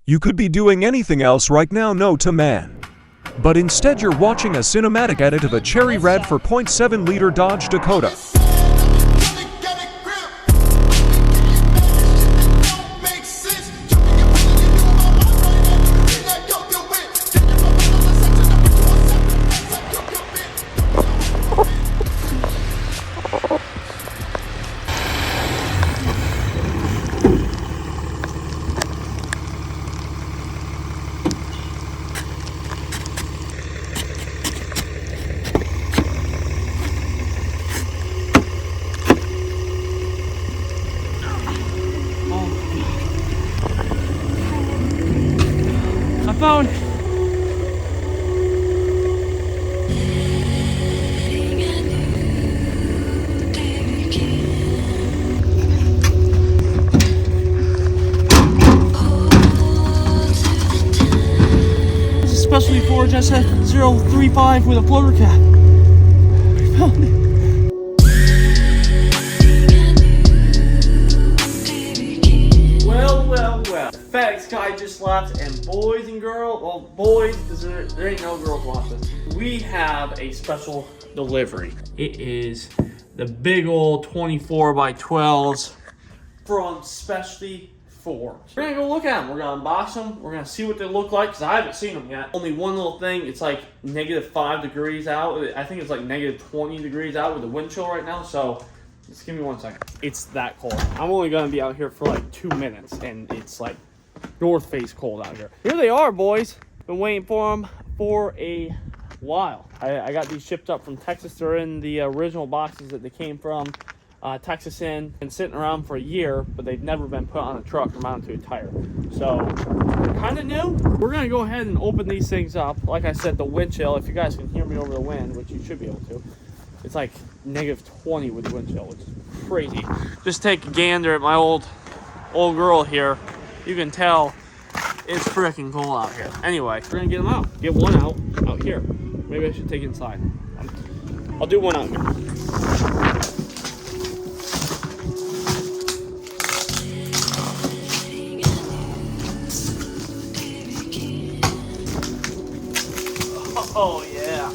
You could be doing anything else right now, no to man. But instead you're watching a cinematic edit of a cherry red for 0.7 liter Dodge Dakota. Phone. This is specially for just a 035 with a floater cap. We found it. Well. FedEx guy just left, and boys and girls, well, boys, because there ain't no girls watching. We have a special delivery. It is the big old 24 by 12s from Specialty Ford. We're gonna go look at them. We're gonna unbox them. We're gonna see what they look like, because I haven't seen them yet. Only one little thing, it's like -5 degrees out. I think it's like -20 degrees out with the wind chill right now, so just give me 1 second. It's that cold. I'm only gonna be out here for like 2 minutes, and it's like north face cold out here. Here they are, boys. Been waiting for them for a while. I got these shipped up from Texas. They're in the original boxes that they came from Texas in, and sitting around for a year, but they've never been put on a truck or mounted to a tire. So they're kind of new. We're gonna go ahead and open these things up. Like I said, the wind chill, if you guys can hear me over the wind, which you should be able to, it's like -20 with wind chill, which is crazy. Just take a gander at my old girl here. You can tell it's freaking cold out here. Anyway, we're gonna get them out. Get one out here. Maybe I should take it inside. I'll do one out here. Oh yeah.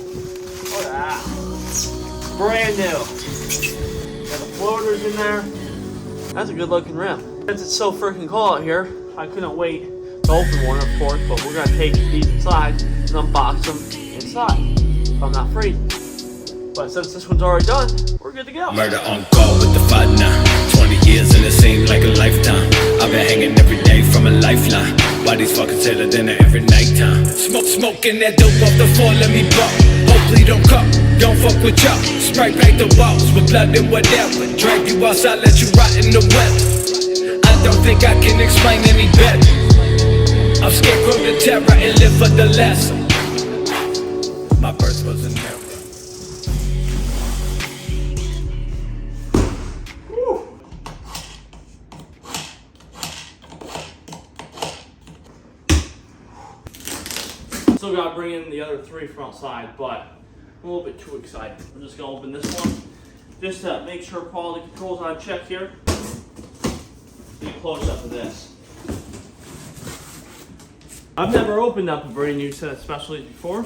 Look at that. Brand new. Got the floaters in there. That's a good looking rim. Since it's so freaking cold out here, I couldn't wait to open one, of course, but we're gonna take these inside and unbox them inside, if I'm not freezing. But since this one's already done, we're good to go. Murder on call with the fight now. 20 years and it seemed like a lifetime. I've been hanging every day from a lifeline. Why these fuckers tell dinner every nighttime? Smoking that dope off the floor, let me bump. Hopefully don't come, don't fuck with y'all. Spray paint the walls with blood and whatever. Drag you outside, let you rot in the weather. I don't think I can explain any better. I'm scarecrow to terror and live for the lesson. My birth was an error. Still gotta bring in the other 3 from outside, but I'm a little bit too excited. I'm just gonna open this one just to make sure quality control's on check here. Get a close up of this. I've never opened up a brand new set of specialties before.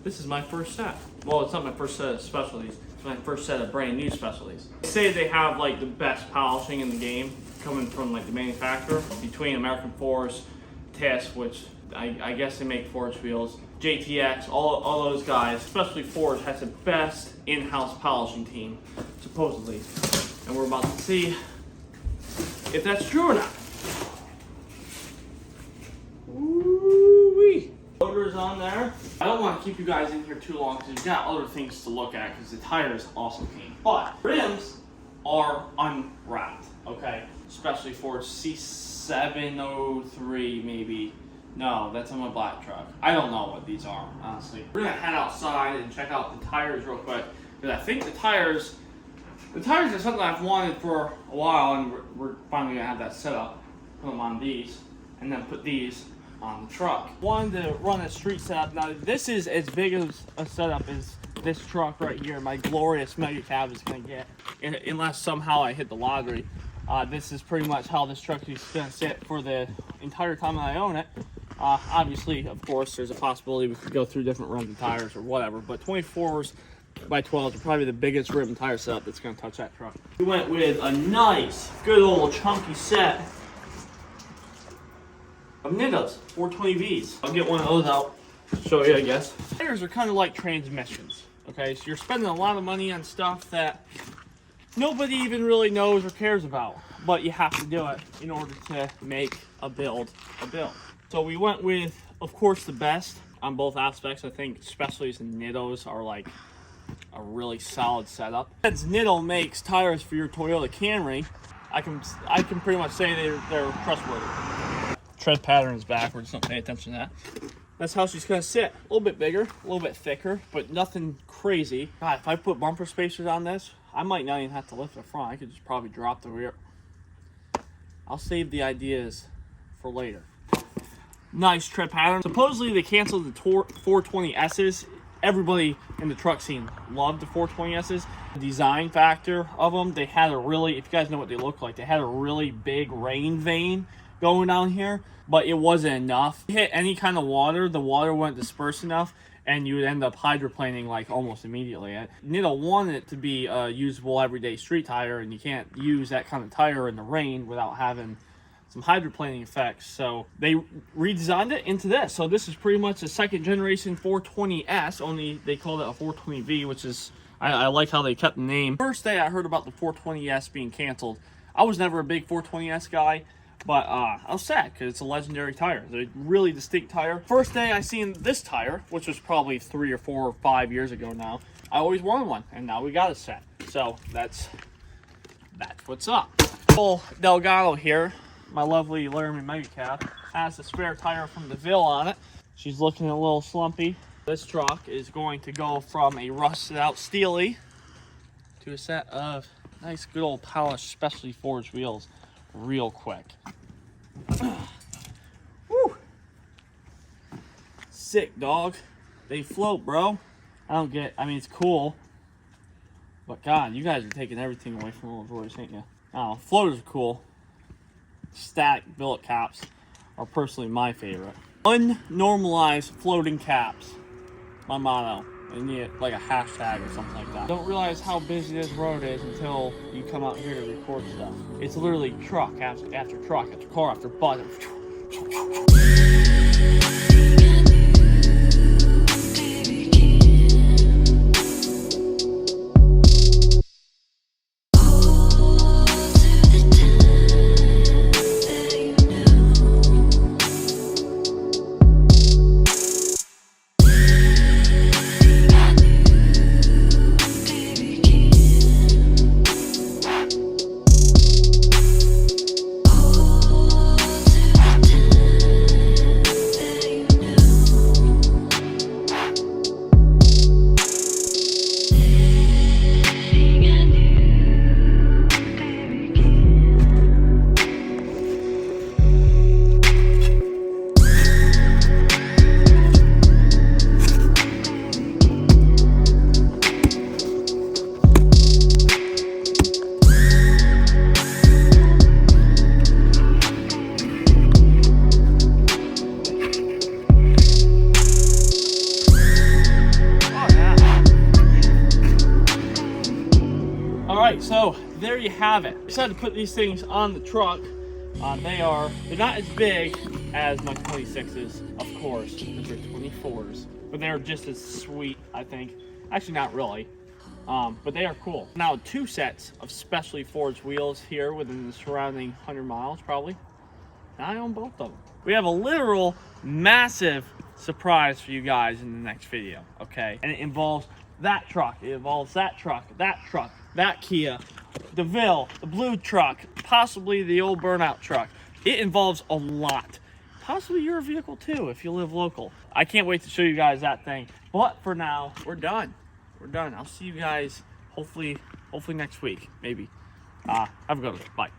This is my first set. Well, it's not my first set of specialties. It's my first set of brand new specialties. They say they have like the best polishing in the game coming from like the manufacturer, between American Force, TIS, which I guess they make Forge wheels, JTX, all those guys. Especially Forge has the best in-house polishing team, supposedly. And we're about to see if that's true or not. Ooh-wee. Loader's on there. I don't want to keep you guys in here too long because we've got other things to look at because the tire is also clean. But rims are unwrapped, okay? Especially for C703 maybe. No, that's on my black truck. I don't know what these are, honestly. We're gonna head outside and check out the tires real quick because I think the tires are something I've wanted for a while, and we're finally gonna have that set up. Put them on these, and then put these on the truck. Wanted to run a street setup. Now this is as big as a setup as this truck right here, my glorious mega cab, is gonna get, unless somehow I hit the lottery. This is pretty much how this truck is gonna sit for the entire time that I own it. Obviously, of course, there's a possibility we could go through different runs of tires or whatever, but 24s by 12s are probably the biggest rim and tire setup that's going to touch that truck. We went with a nice, good old chunky set of Nittos 420Vs. I'll get one of those out, show you, I guess. Tires are kind of like transmissions, okay? So you're spending a lot of money on stuff that nobody even really knows or cares about, but you have to do it in order to make a build a build. So we went with, of course, the best on both aspects. I think Specialties and Nittos are like a really solid setup. Since Nitto makes tires for your Toyota Camry, I can pretty much say they're trustworthy. Tread pattern is backwards, don't pay attention to that. That's how she's gonna sit. A little bit bigger, a little bit thicker, but nothing crazy. God, if I put bumper spacers on this, I might not even have to lift the front. I could just probably drop the rear. I'll save the ideas for later. Nice tread pattern. Supposedly they canceled the 420Ss. Everybody in the truck scene loved the 420Ss. The design factor of them, they had a really, if you guys know what they look like, they had a really big rain vein going down here, but it wasn't enough. If you hit any kind of water, the water wouldn't disperse enough, and you would end up hydroplaning like almost immediately. Nitto wanted it to be a usable everyday street tire, and you can't use that kind of tire in the rain without having some hydroplaning effects, so they redesigned it into this. So this is pretty much a second generation 420S, only they called it a 420V, which is, I like how they kept the name. First day I heard about the 420S being canceled, I was never a big 420S guy, but I was sad because it's a legendary tire. It's a really distinct tire. First day I seen this tire, which was probably 3 or 4 or 5 years ago now, I always wanted one, and now we got a set. So that's what's up. Full Delgado here. My lovely Laramie Mega Cab has a spare tire from DeVille on it. She's looking a little slumpy. This truck is going to go from a rusted out Steely to a set of nice good old polished specialty forged wheels real quick. Woo! Sick, dog. They float, bro. I mean, it's cool, but God, you guys are taking everything away from Rolls-Royce, ain't you? Oh, floaters are cool. Static billet caps are personally my favorite. Unnormalized floating caps, my motto. And need like a hashtag or something like that. Don't realize how busy this road is until you come out here to record stuff. It's literally truck after truck after car after bus. So there you have it. I decided to put these things on the truck. They're not as big as my 26s, of course, because they're 24s, but they're just as sweet, I think. Actually, not really, but they are cool. Now, 2 sets of specially forged wheels here within the surrounding 100 miles, probably. Now I own both of them. We have a literal massive surprise for you guys in the next video, okay? And it involves that truck, it involves that truck, that Kia, DeVille, the blue truck, possibly the old burnout truck. It involves a lot. Possibly your vehicle too, if you live local. I can't wait to show you guys that thing. But for now, we're done. We're done. I'll see you guys hopefully next week, maybe. Have a good one. Bye.